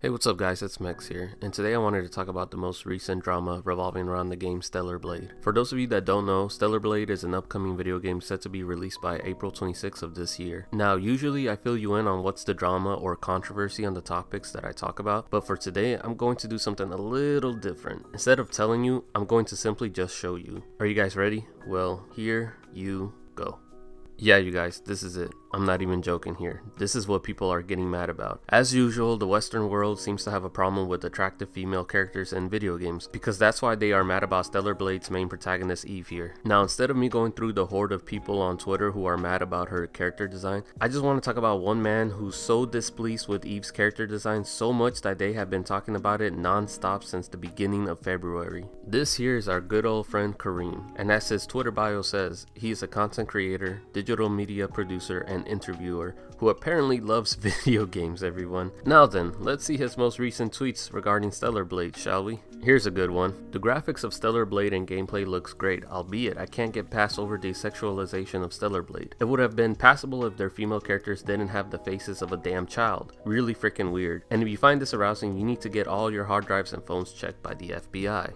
Hey, what's up guys, it's Mex here, and today I wanted to talk about the most recent drama revolving around the game Stellar Blade. For those of you that don't know, Stellar Blade is an upcoming video game set to be released by April 26th of this year. Now, usually I fill you in on what's the drama or controversy on the topics that I talk about, but for today, I'm going to do something a little different. Instead of telling you, I'm going to simply just show you. Are you guys ready? Well, here you go. Yeah, you guys, this is it. I'm not even joking here. This is what people are getting mad about. As usual, the Western world seems to have a problem with attractive female characters in video games, because that's why they are mad about Stellar Blade's main protagonist Eve here. Now, instead of me going through the horde of people on Twitter who are mad about her character design, I just want to talk about one man who's so displeased with Eve's character design so much that they have been talking about it non-stop since the beginning of February. This here is our good old friend Kareem, and as his Twitter bio says, he is a content creator, digital media producer, and interviewer who apparently loves video games, everyone. Now then, let's see his most recent tweets regarding Stellar Blade, shall we? Here's a good one. The graphics of Stellar Blade and gameplay looks great, albeit I can't get past over the sexualization of Stellar Blade. It would have been passable if their female characters didn't have the faces of a damn child. Really freaking weird. And if you find this arousing, you need to get all your hard drives and phones checked by the FBI.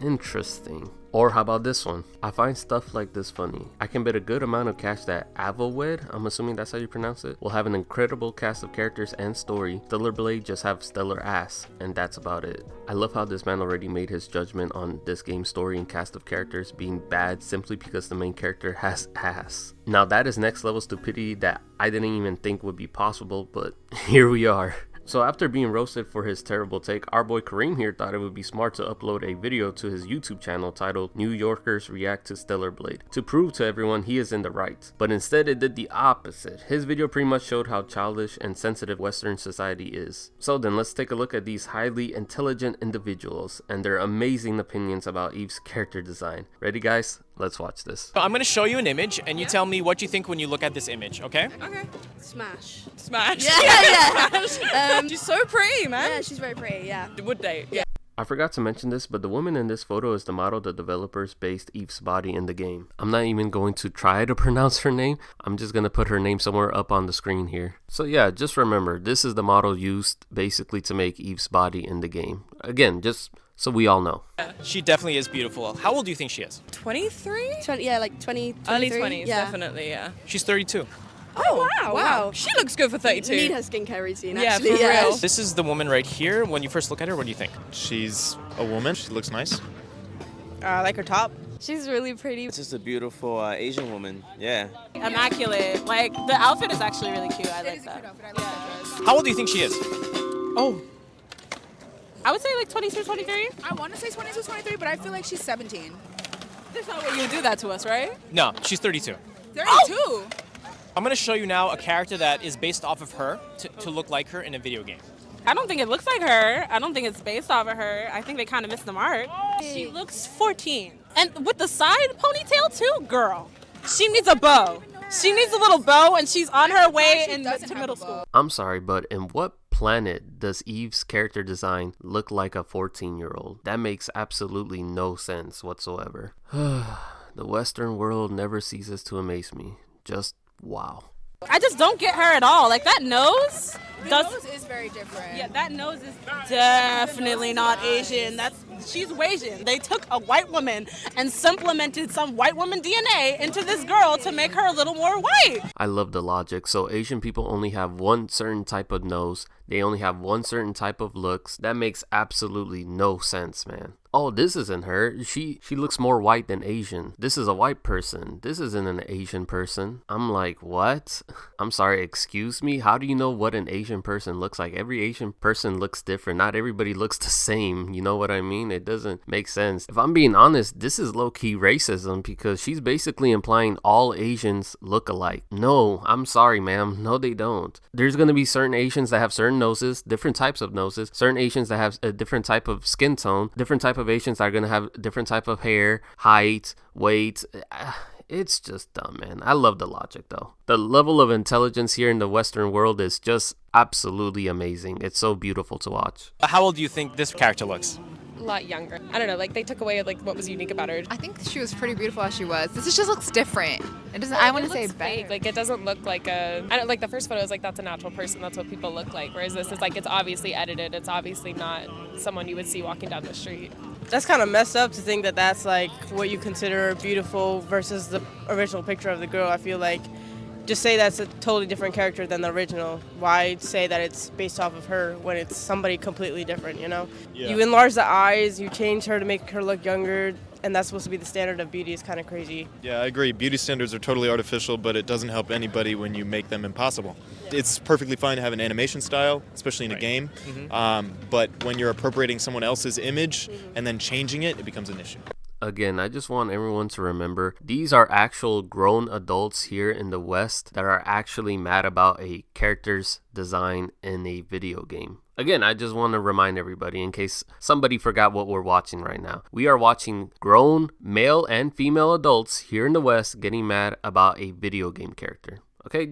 Interesting. Or how about this one? I find stuff like this funny. I can bet a good amount of cash that Avowed, I'm assuming that's how you pronounce it, will have an incredible cast of characters and story. Stellar Blade just have stellar ass, and that's about it. I love how this man already made his judgment on this game's story and cast of characters being bad simply because the main character has ass. Now that is next level stupidity that I didn't even think would be possible, but here we are. So after being roasted for his terrible take, our boy Kareem here thought it would be smart to upload a video to his YouTube channel titled New Yorkers React to Stellar Blade to prove to everyone he is in the right. But instead it did the opposite. His video pretty much showed how childish and sensitive Western society is. So then let's take a look at these highly intelligent individuals and their amazing opinions about Eve's character design. Ready guys? Let's watch this. I'm going to show you an image and you tell me what you think when you look at this image, okay? Okay. Smash. Smash. Yeah. She's so pretty, man. Yeah, she's very pretty, yeah. Would date. Yeah. I forgot to mention this, but the woman in this photo is the model the developers based Eve's body in the game. I'm not even going to try to pronounce her name. I'm just going to put her name somewhere up on the screen here. So yeah, just remember, this is the model used basically to make Eve's body in the game. Again, just so we all know. She definitely is beautiful. How old do you think she is? 23? 20, yeah, like 20, Early 23, 20s, yeah. definitely, yeah. She's 32. Oh, wow. She looks good for 32. Need her skincare routine, Yeah, actually. for real. This is the woman right here. When you first look at her, what do you think? She's a woman. She looks nice. I like her top. She's really pretty. It's just a beautiful Asian woman. Yeah. Immaculate. Like, the outfit is actually really cute. I like that. How old do you think she is? Oh. I would say like 22, 23. I want to say 22, 23, but I feel like she's 17. There's no way you would do that to us, right? No, she's 32. 32? I'm going to show you now a character that is based off of her to look like her in a video game. I don't think it looks like her. I don't think it's based off of her. I think they kind of missed the mark. She looks 14. And with the side ponytail too, girl. She needs a bow. She needs a little bow and she's on her way to middle school. I'm sorry, but in what planet does Eve's character design look like a 14-year-old? That makes absolutely no sense whatsoever. The Western world never ceases to amaze me. Just wow. I just don't get her at all. Like that nose The nose is very different. Yeah, that nose is definitely not Asian. She's Asian. They took a white woman and supplemented some white woman DNA into this girl to make her a little more white. I love the logic. So Asian people only have one certain type of nose. They only have one certain type of looks. That makes absolutely no sense, man. Oh, this isn't her. She looks more white than Asian. This is a white person. This isn't an Asian person. I'm like, what? I'm sorry, excuse me? How do you know what an Asian person looks like? Every Asian person looks different. Not everybody looks the same. You know what I mean? It doesn't make sense. If I'm being honest, this is low-key racism because she's basically implying all Asians look alike. No, I'm sorry, ma'am. No, they don't. There's going to be certain Asians that have certain noses, different types of noses, certain Asians that have a different type of skin tone, different type of Asians that are going to have different type of hair, height, weight. It's just dumb, man. I love the logic, though. The level of intelligence here in the Western world is just absolutely amazing. It's so beautiful to watch. How old do you think this character looks? a lot younger. I don't know, like they took away like what was unique about her. I think she was pretty beautiful as she was. This just looks different. It doesn't. I want to say looks better. fake. Like it doesn't look like a. I don't like the first photo is like that's a natural person. That's what people look like. Whereas this is like it's obviously edited. It's obviously not someone you would see walking down the street. That's kind of messed up to think that that's like what you consider beautiful versus the original picture of the girl. I feel like just say that's a totally different character than the original. Why say that it's based off of her when it's somebody completely different, you know? Yeah. You enlarge the eyes, you change her to make her look younger, and that's supposed to be the standard of beauty. Is kind of crazy. Yeah, I agree. Beauty standards are totally artificial, but it doesn't help anybody when you make them impossible. It's perfectly fine to have an animation style, especially in a game, but when you're appropriating someone else's image and then changing it, it becomes an issue. Again, I just want everyone to remember these are actual grown adults here in the West that are actually mad about a character's design in a video game. Again, I just want to remind everybody in case somebody forgot what we're watching right now. We are watching grown male and female adults here in the West getting mad about a video game character. Okay,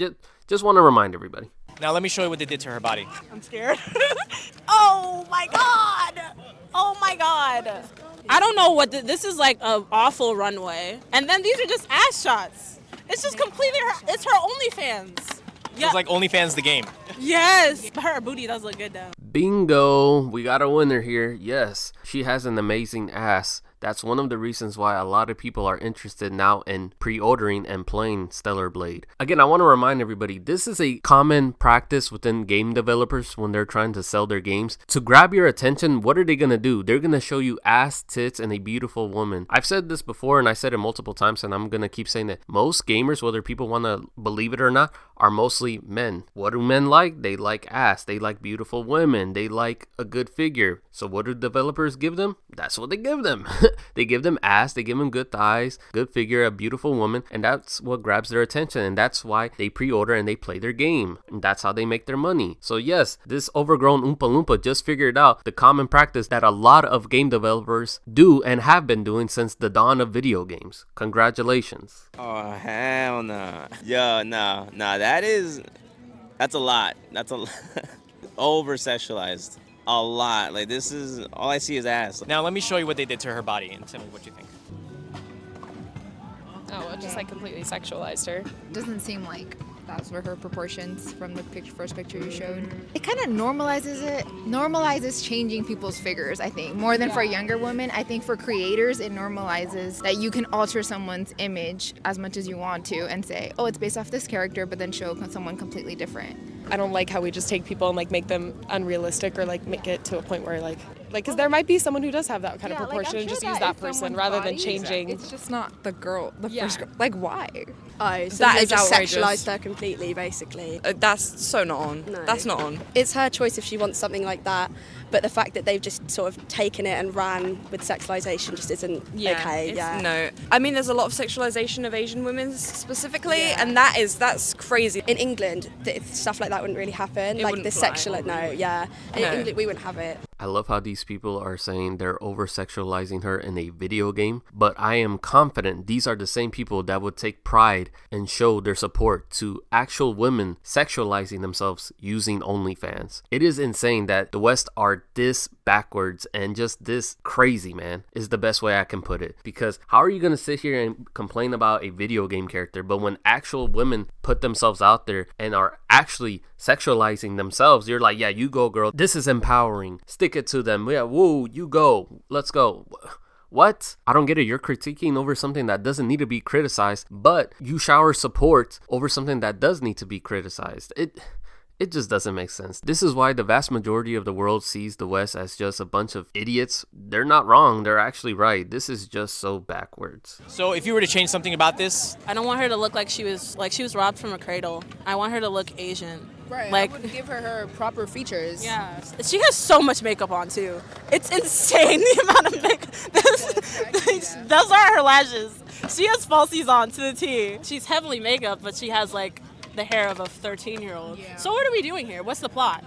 just want to remind everybody. Now let me show you what they did to her body. I'm scared. Oh my god! Oh my god! I don't know what this is like an awful runway, and then these are just ass shots. It's just completely her. It's her OnlyFans. It's like OnlyFans the game. Yes, her booty does look good though. Bingo! We got a winner here. Yes, she has an amazing ass. That's one of the reasons why a lot of people are interested now in pre-ordering and playing Stellar Blade. Again, I want to remind everybody, this is a common practice within game developers when they're trying to sell their games. To grab your attention, what are they going to do? They're going to show you ass, tits, and a beautiful woman. I've said this before and I said it multiple times and I'm going to keep saying it. Most gamers, whether people want to believe it or not, are mostly men. What do men like? They like ass. They like beautiful women. They like a good figure. So what do developers give them? That's what they give them. They give them ass, they give them good thighs, good figure, a beautiful woman, and that's what grabs their attention, and that's why they pre-order and they play their game, and that's how they make their money. So yes, this overgrown Oompa Loompa just figured out the common practice that a lot of game developers do and have been doing since the dawn of video games. Congratulations. Oh, hell no. Yo, no. That's a lot. That's a lot. Over-sexualized. A lot. Like, this is, all I see is ass. Now let me show you what they did to her body and tell me what you think. Oh, it just like completely sexualized her. Doesn't seem like those were her proportions from the first picture you showed. It kind of normalizes changing people's figures, I think, more than for younger women. I think for creators, it normalizes that you can alter someone's image as much as you want to and say, oh, it's based off this character, but then show someone completely different. I don't like how we just take people and like make them unrealistic or like make it to a point where like because there might be someone who does have that kind of proportion and just use that person rather than changing. It's just not the girl, first girl. Like, why? Oh, so That they is just outrageous. sexualised her completely, basically. That's so not on. No. That's not on. It's her choice if she wants something like that, but the fact that they've just sort of taken it and ran with sexualisation just isn't okay. It's, no. I mean, there's a lot of sexualization of Asian women specifically, and that's crazy. In England, stuff like that wouldn't really happen. It like wouldn't the fly. sexual, no, yeah. In No. England, we wouldn't have it. I love how these people are saying they're over-sexualizing her in a video game, but I am confident these are the same people that would take pride and show their support to actual women sexualizing themselves using OnlyFans. It is insane that the West are this backwards and just this crazy, man, is the best way I can put it. Because how are you going to sit here and complain about a video game character, but when actual women put themselves out there and are actually sexualizing themselves, you're like, yeah, you go, girl. This is empowering. Stick it to them. Yeah, woo, you go. Let's go. What? I don't get it. You're critiquing over something that doesn't need to be criticized, but you shower support over something that does need to be criticized. It just doesn't make sense. This is why the vast majority of the world sees the West as just a bunch of idiots. They're not wrong. They're actually right. This is just so backwards. So if you were to change something about this, I don't want her to look like she was robbed from a cradle. I want her to look Asian. Right, Like, I would give her proper features. yeah. She has so much makeup on too. It's insane the amount of makeup. Those are her lashes. She has falsies on to the T. She's heavily makeup, but she has like the hair of a 13-year-old. Yeah. So what are we doing here? What's the plot?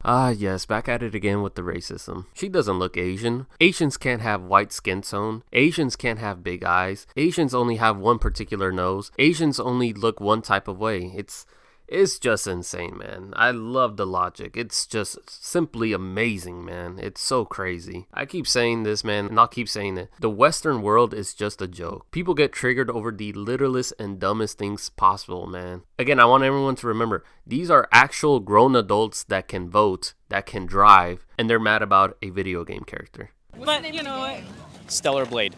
Ah, yes, back at it again with the racism. She doesn't look Asian. Asians can't have white skin tone. Asians can't have big eyes. Asians only have one particular nose. Asians only look one type of way. It's It's just insane, man. I love the logic. It's just simply amazing, man. It's so crazy. I keep saying this, man, and I'll keep saying it. The Western world is just a joke. People get triggered over the littlest and dumbest things possible, man. Again, I want everyone to remember, these are actual grown adults that can vote, that can drive, and they're mad about a video game character. But you know what? Stellar Blade.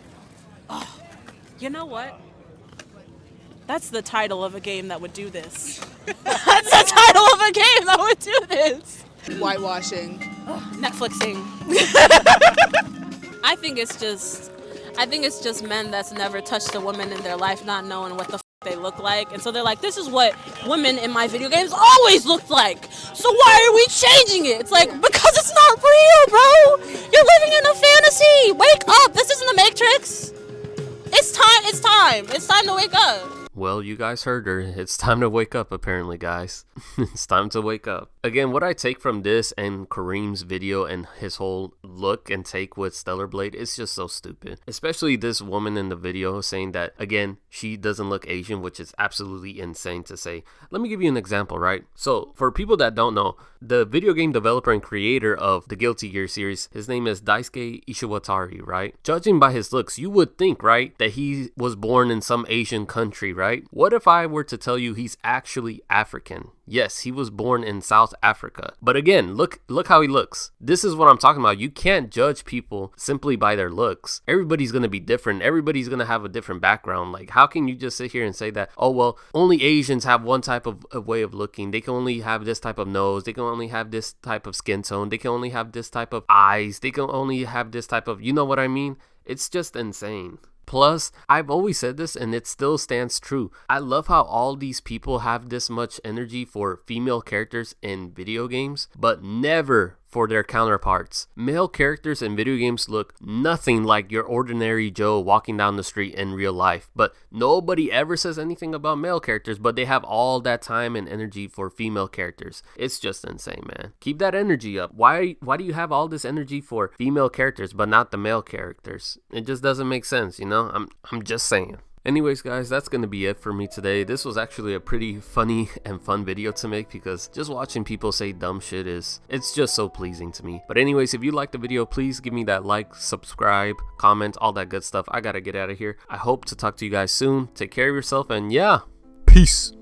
You know what? That's the title of a game that would do this. That's the title of a game that would do this. Whitewashing. Netflixing. I think it's just men that's never touched a woman in their life not knowing what the they look like, and so they're like, this is what women in my video games always looked like, so why are we changing it? It's like, because it's not real, bro. You're living in a fantasy. Wake up. This isn't the Matrix. It's time to wake up. Well, you guys heard her. It's time to wake up, apparently, guys. It's time to wake up. Again, what I take from this and Kareem's video and his whole look and take with Stellar Blade is just so stupid. Especially this woman in the video saying that, again, she doesn't look Asian, which is absolutely insane to say. Let me give you an example, right? So, for people that don't know, the video game developer and creator of the Guilty Gear series, his name is Daisuke Ishiwatari, right? Judging by his looks, you would think, right, that he was born in some Asian country, right? What if I were to tell you he's actually African? Yes, he was born in South Africa. But again, look how he looks. This is what I'm talking about. You can't judge people simply by their looks. Everybody's going to be different. Everybody's going to have a different background. Like, how can you just sit here and say that, oh, well, only Asians have one type of way of looking. They can only have this type of nose. They can only have this type of skin tone. They can only have this type of eyes. They can only have this type of, you know what I mean? It's just insane. Plus, I've always said this and it still stands true. I love how all these people have this much energy for female characters in video games, but never for their counterparts. Male characters in video games look nothing like your ordinary Joe walking down the street in real life, but nobody ever says anything about male characters, but they have all that time and energy for female characters. It's just insane, man. Keep that energy up. Why do you have all this energy for female characters but not the male characters? It just doesn't make sense, you know? I'm just saying. Anyways, guys, that's going to be it for me today. This was actually a pretty funny and fun video to make because just watching people say dumb shit it's just so pleasing to me. But anyways, if you liked the video, please give me that like, subscribe, comment, all that good stuff. I got to get out of here. I hope to talk to you guys soon. Take care of yourself and yeah, peace.